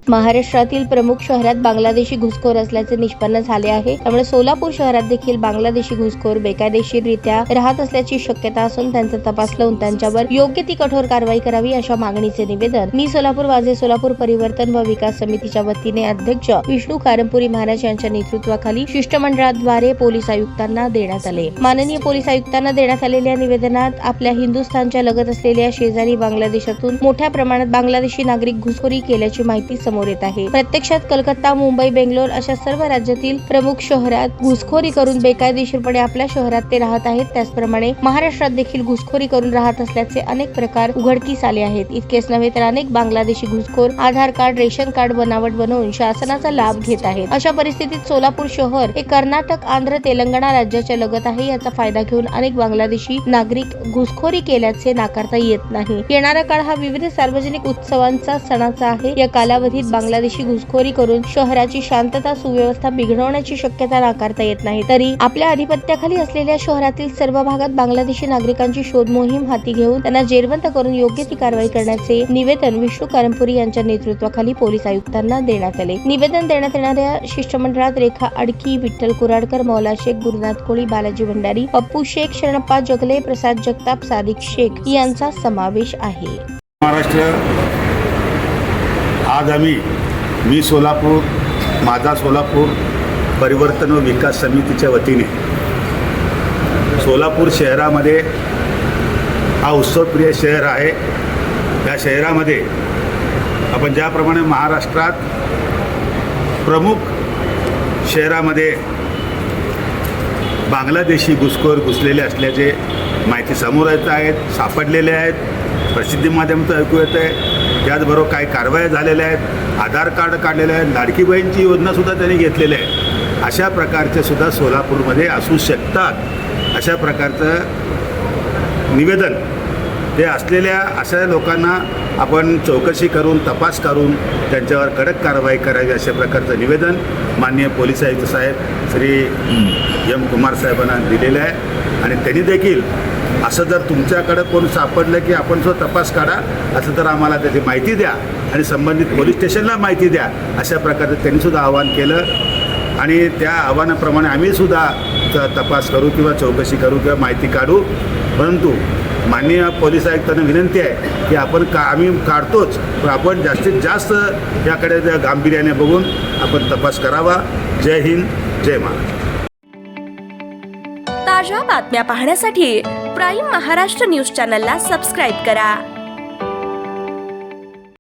महाराष्ट्रातील प्रमुख शहरात बांगलादेशी घुसखोर असल्याचे निष्पन्न झाले आहे। त्यामुळे सोलापूर शहरात देखील बांगलादेशी घुसखोर बेकायदेशीररित्या राहत असल्याची शक्यता असून त्यांचा तपास लावून त्यांच्यावर योग्य ती कठोर कारवाई करावी अशा मागणीचे निवेदन मी सोलापूर वाजे सोलापूर परिवर्तन व विकास समितीच्या वतीने अध्यक्ष विष्णू कारंपुरी महाराज यांच्या नेतृत्वाखाली शिष्टमंडळाद्वारे पोलीस आयुक्तांना देण्यात आले। माननीय पोलीस आयुक्तांना देण्यात आलेल्या निवेदनात आपल्या हिंदुस्थानच्या लगत असलेल्या शेजारी बांगलादेशातून मोठ्या प्रमाणात बांगलादेशी नागरिक घुसखोरी केल्याची माहिती समोर येत आहे। प्रत्यक्षात कलकत्ता, मुंबई, बेंगलोर अशा सर्व राज्यातील प्रमुख शहरात घुसखोरी करून बेकायदेशीरपणे आपल्या शहरात ते राहत आहेत। त्याचप्रमाणे महाराष्ट्रात देखील घुसखोरी करून राहत असल्याचे अनेक प्रकार उघडकीस आले आहेत। इतकेच नव्हे तर अनेक बांगलादेशी घुसखोर आधार कार्ड, रेशन कार्ड बनावट बनवून शासनाचा लाभ घेत आहेत। अशा परिस्थितीत सोलापूर शहर हे कर्नाटक, आंध्र, तेलंगणा राज्याच्या लगत आहे। याचा फायदा घेऊन अनेक बांगलादेशी नागरिक घुसखोरी केल्याचे नाकारता येत नाही। येणारा काळ हा विविध सार्वजनिक उत्सवांचा सणाचा आहे। या कालावधीत बांगलादेशी घुसखोरी करून शहराची शांतता सुव्यवस्था बिघडवण्याची शक्यता नाकारता येत नाही। तरी आपल्या अधिपत्याखाली असलेल्या शहरातील सर्व भागात बांगलादेशी नागरिकांची शोध मोहीम हाती घेऊन त्यांना जेरबंद करून योग्य ती कारवाई करण्याचे निवेदन विष्णू कारंपुरी यांच्या नेतृत्वाखाली पोलीस आयुक्तांना देण्यात आले। निवेदन देण्यात येणाऱ्या शिष्टमंडळात रेखा अडकी, विठ्ठल कुराडकर, मौला शेख, गुरुनाथ कोळी, बालाजी भंडारी, पप्पू शेख, शरणप्पा जगले, प्रसाद जगताप, सादिक शेख यांचा समावेश आहे। महाराष्ट्र आज मी सोलापूर माझा सोलापूर परिवर्तन व विकास समितीच्या वतीने सोलापूर शहरामध्ये हा उत्सवप्रिय शहर आहे। या शहरामध्ये आपण ज्याप्रमाणे महाराष्ट्रात प्रमुख शहरामध्ये बांगलादेशी घुसखोर घुसलेले असल्याचे माहिती समोर येत आहेत, सापडलेले आहेत, प्रसिद्धी माध्यमातून ऐकू येत आहे। त्याचबरोबर काही कारवाया झालेल्या आहेत, आधार कार्ड काढलेले आहेत, लाडकी बहीणची योजनासुद्धा त्यांनी घेतलेली आहे। अशा प्रकारचे सुद्धा सोलापूरमध्ये असू शकतात। अशा प्रकारचं निवेदन हे असलेल्या अशा लोकांना आपण चौकशी करून तपास करून त्यांच्यावर कडक कारवाई करावी अशा प्रकारचं निवेदन माननीय पोलीस आयुक्त साहेब श्री एम कुमार साहेबांना दिलेलं आहे। आणि त्यांनी देखील असं जर तुमच्याकडं कोण सापडलं की आपण जो तपास काढा, असं तर आम्हाला त्याची माहिती द्या आणि संबंधित पोलीस स्टेशनला माहिती द्या अशा प्रकारचं त्यांनीसुद्धा आवाहन केलं। आणि त्या आव्हानाप्रमाणे आम्हीसुद्धा तपास करू किंवा चौकशी करू किंवा माहिती काढू। परंतु माननीय पोलीस आयुक्तांना विनंती आहे की आम्ही काढतोच, पण आपण जास्तीत जास्त याकडे गांभीर्याने बघून आपण तपास करावा। जय हिंद, जय महाराष्ट्र। ताज्या बातम्या पाहण्यासाठी प्राईम महाराष्ट्र न्यूज चॅनलला सबस्क्राईब करा।